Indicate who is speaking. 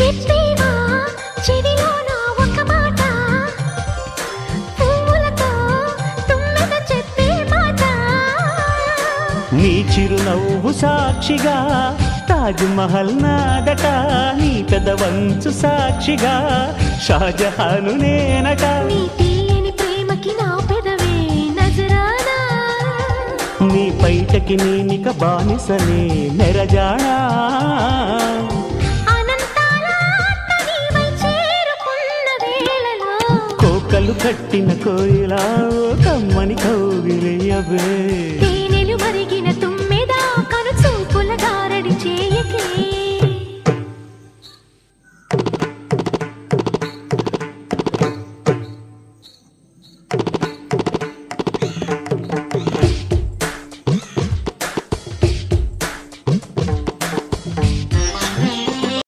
Speaker 1: చెప్పేవా చెవిలోన ఒక మాట పువ్వులతో తుమ్మెద చెప్పే మాట
Speaker 2: నీ చిరునవ్వు సాక్షిగా తాజ్ మహల్ నాదట నీ పెదవంచు సాక్షిగా షాజహాను నేనట
Speaker 1: నీ తీయని ప్రేమకి నా పెదవే నజరానా
Speaker 2: నీ పైటకి నేనిక బానిసనే నెరజానా కోకలు కట్టిన కోయిలా కమ్మని కౌగిలియవే
Speaker 1: తేనెలు మరిగిన తుమ్మెదా కను చూపుల గారడి చేయకే